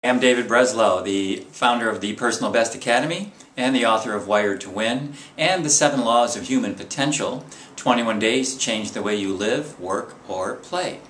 I'm David Breslow, the founder of the Personal Best Academy and the author of Wired to Win and the 7 Laws of Human Potential, 21 Days to Change the Way You Live, Work, or Play.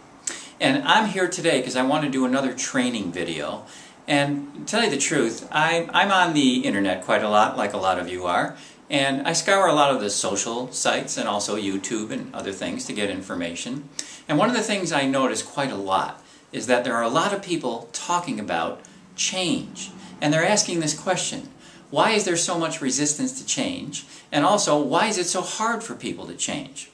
And I'm here today because I want to do another training video. And to tell you the truth, I'm on the internet quite a lot, like a lot of you are, and I scour a lot of the social sites and also YouTube and other things to get information. And one of the things I notice quite a lot is that there are a lot of people talking about change. And they're asking this question: why is there so much resistance to change? And also, why is it so hard for people to change?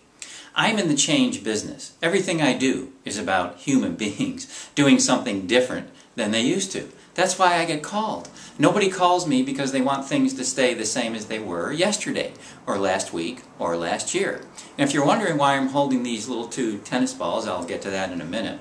I'm in the change business. Everything I do is about human beings doing something different than they used to. That's why I get called. Nobody calls me because they want things to stay the same as they were yesterday, or last week, or last year. And if you're wondering why I'm holding these little 2 tennis balls, I'll get to that in a minute.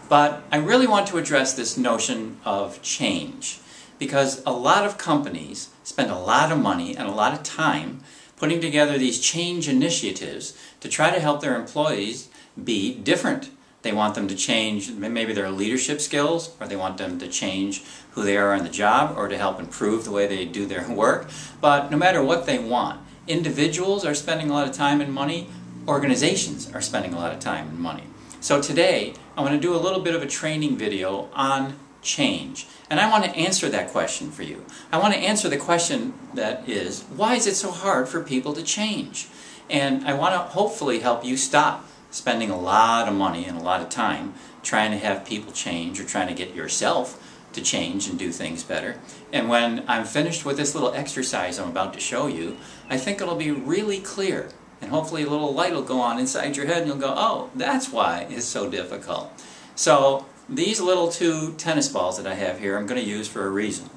But I really want to address this notion of change, because a lot of companies spend a lot of money and a lot of time putting together these change initiatives to try to help their employees be different. They want them to change maybe their leadership skills, or they want them to change who they are on the job, or to help improve the way they do their work. But no matter what they want, individuals are spending a lot of time and money, organizations are spending a lot of time and money. So today, I want to do a little bit of a training video on change. And I want to answer that question for you. I want to answer the question that is, why is it so hard for people to change? And I want to hopefully help you stop spending a lot of money and a lot of time trying to have people change, or trying to get yourself to change and do things better. And when I'm finished with this little exercise I'm about to show you, I think it'll be really clear. And hopefully a little light will go on inside your head and you'll go, oh, that's why it's so difficult. So these little 2 tennis balls that I have here I'm going to use for a reason.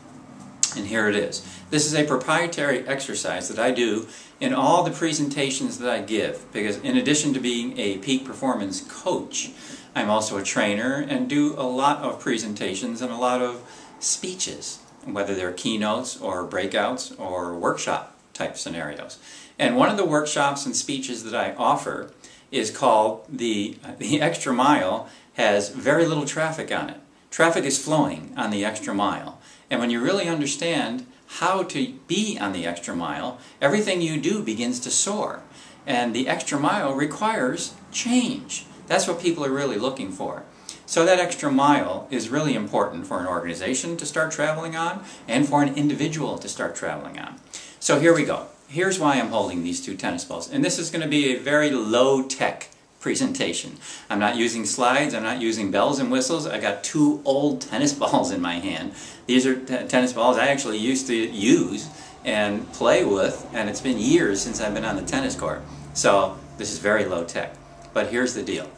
And here it is. This is a proprietary exercise that I do in all the presentations that I give, because in addition to being a peak performance coach, I'm also a trainer and do a lot of presentations and a lot of speeches, whether they're keynotes or breakouts or workshop type scenarios. And one of the workshops and speeches that I offer is called the Extra Mile has very little traffic on it. Traffic is flowing on the extra mile. And when you really understand how to be on the extra mile, everything you do begins to soar. And the extra mile requires change. That's what people are really looking for. So that extra mile is really important for an organization to start traveling on, and for an individual to start traveling on. So here we go. Here's why I'm holding these 2 tennis balls. And this is going to be a very low-tech presentation. I'm not using slides, I'm not using bells and whistles. I got 2 old tennis balls in my hand. These are tennis balls I actually used to use and play with, and it's been years since I've been on the tennis court. So this is very low-tech. But here's the deal.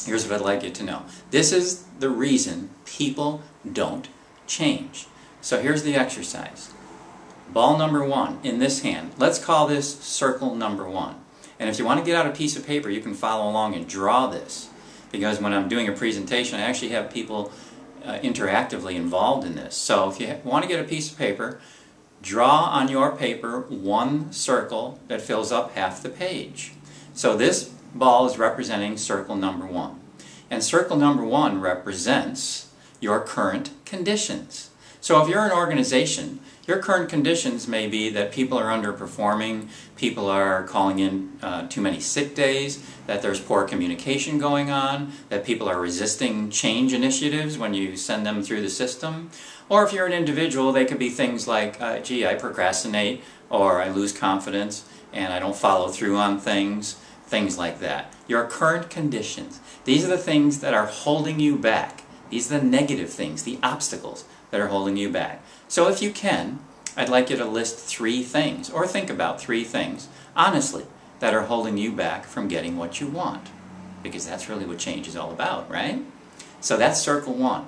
Here's what I'd like you to know. This is the reason people don't change. So here's the exercise. Ball number 1 in this hand. Let's call this circle number 1. And if you want to get out a piece of paper, you can follow along and draw this. Because when I'm doing a presentation, I actually have people interactively involved in this. So if you want to get a piece of paper, draw on your paper 1 circle that fills up half the page. So this ball is representing circle number 1. And circle number 1 represents your current conditions. So if you're an organization, your current conditions may be that people are underperforming, people are calling in too many sick days, that there's poor communication going on, that people are resisting change initiatives when you send them through the system. Or if you're an individual, they could be things like, gee, I procrastinate, or I lose confidence, and I don't follow through on things like that. Your current conditions. These are the things that are holding you back. These are the negative things, the obstacles that are holding you back. So if you can, I'd like you to list 3 things, or think about 3 things, honestly, that are holding you back from getting what you want. Because that's really what change is all about, right? So that's circle 1.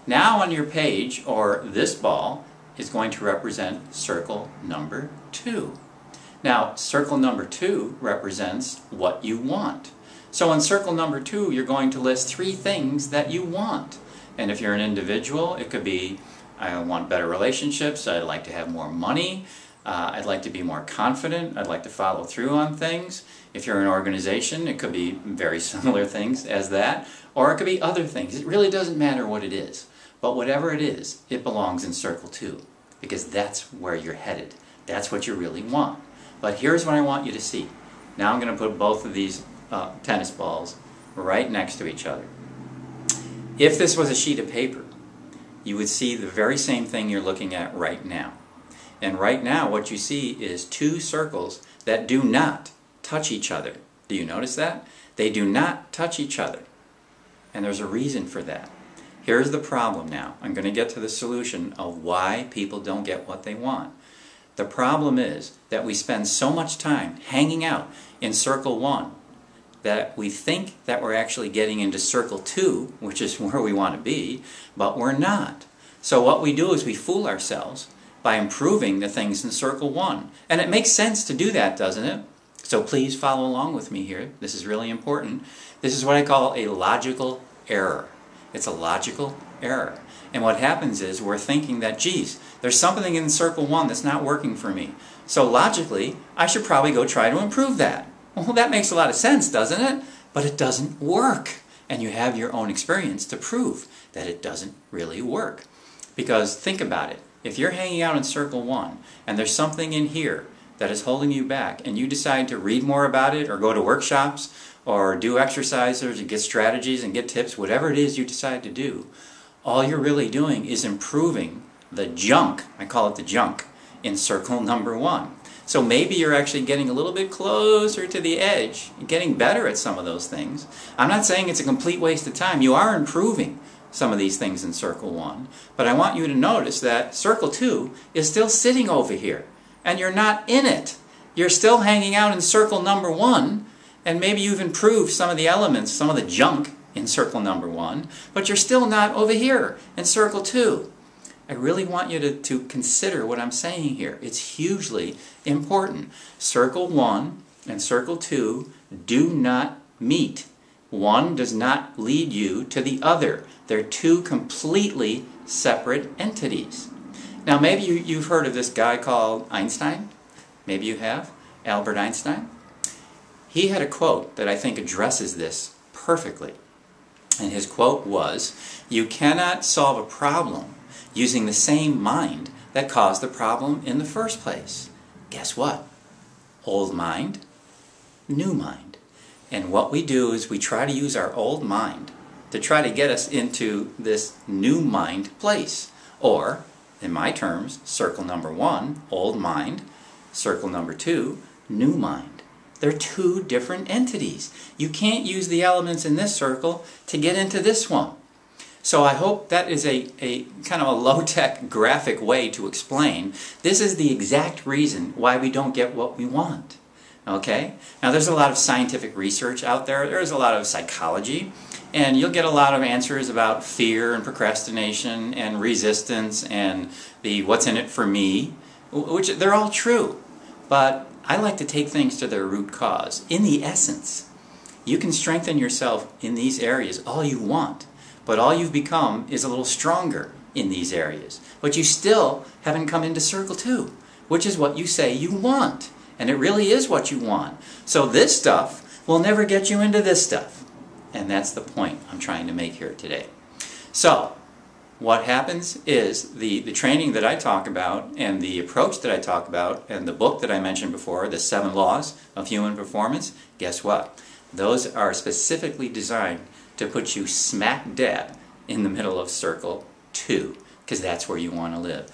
Now on your page, or this ball, is going to represent circle number 2. Now, circle number 2 represents what you want. So in circle number 2, you're going to list 3 things that you want. And if you're an individual, it could be, I want better relationships, I'd like to have more money, I'd like to be more confident, I'd like to follow through on things. If you're an organization, it could be very similar things as that, or it could be other things. It really doesn't matter what it is. But whatever it is, it belongs in circle 2, because that's where you're headed. That's what you really want. But here's what I want you to see. Now I'm going to put both of these tennis balls right next to each other. If this was a sheet of paper, you would see the very same thing you're looking at right now. And right now what you see is two circles that do not touch each other. Do you notice that? They do not touch each other. And there's a reason for that. Here's the problem now. I'm going to get to the solution of why people don't get what they want. The problem is that we spend so much time hanging out in circle 1 that we think that we're actually getting into circle 2, which is where we want to be, but we're not. So what we do is we fool ourselves by improving the things in circle 1. And it makes sense to do that, doesn't it? So please follow along with me here. This is really important. This is what I call a logical error. It's a logical error. And what happens is we're thinking that, geez, there's something in circle 1 that's not working for me. So logically, I should probably go try to improve that. Well, that makes a lot of sense, doesn't it? But it doesn't work. And you have your own experience to prove that it doesn't really work. Because think about it. If you're hanging out in circle 1 and there's something in here that is holding you back and you decide to read more about it or go to workshops or do exercises and get strategies and get tips, whatever it is you decide to do, all you're really doing is improving the junk, I call it the junk, in circle number 1. So maybe you're actually getting a little bit closer to the edge, getting better at some of those things. I'm not saying it's a complete waste of time. You are improving some of these things in circle 1. But I want you to notice that circle 2 is still sitting over here. And you're not in it. You're still hanging out in circle number 1. And maybe you've improved some of the elements, some of the junk in circle number 1. But you're still not over here in circle 2. I really want you to consider what I'm saying here. It's hugely important. Circle 1 and circle 2 do not meet. One does not lead you to the other. They're two completely separate entities. Now maybe you've heard of this guy called Einstein. Maybe you have. Albert Einstein. He had a quote that I think addresses this perfectly. And his quote was, "You cannot solve a problem using the same mind that caused the problem in the first place." Guess what? Old mind, new mind. And what we do is we try to use our old mind to try to get us into this new mind place. Or, in my terms, circle number 1, old mind, circle number 2, new mind. They're two different entities. You can't use the elements in this circle to get into this one. So I hope that is a kind of a low-tech graphic way to explain. This is the exact reason why we don't get what we want. Okay? Now there's a lot of scientific research out there. There's a lot of psychology. And you'll get a lot of answers about fear and procrastination and resistance and the what's in it for me, which they're all true. But I like to take things to their root cause. In the essence, you can strengthen yourself in these areas all you want. But all you've become is a little stronger in these areas. But you still haven't come into circle 2, which is what you say you want. And it really is what you want. So this stuff will never get you into this stuff. And that's the point I'm trying to make here today. So, what happens is the training that I talk about and the approach that I talk about and the book that I mentioned before, the 7 Laws of Human Performance, guess what? Those are specifically designed to put you smack dab in the middle of circle 2, because that's where you want to live.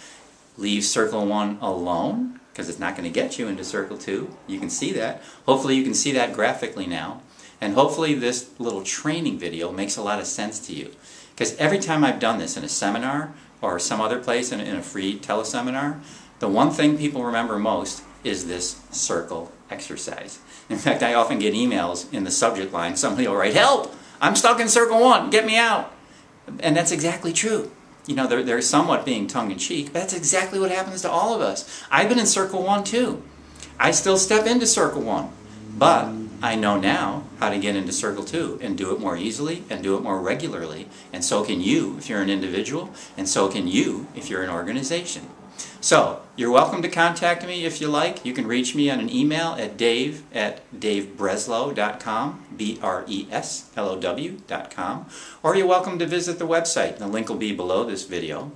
Leave circle 1 alone, because it's not going to get you into circle 2. You can see that. Hopefully you can see that graphically now. And hopefully this little training video makes a lot of sense to you. Because every time I've done this in a seminar or some other place in a free teleseminar, the one thing people remember most is this circle exercise. In fact, I often get emails in the subject line. Somebody will write, "Help! I'm stuck in circle 1, get me out." And that's exactly true. You know, they're somewhat being tongue-in-cheek, but that's exactly what happens to all of us. I've been in circle 1 too. I still step into circle 1, but I know now how to get into circle 2 and do it more easily and do it more regularly. And so can you if you're an individual, and so can you if you're an organization. So, you're welcome to contact me if you like. You can reach me on an email at dave@davebreslow.com, BRESLOW.com, or you're welcome to visit the website. The link will be below this video.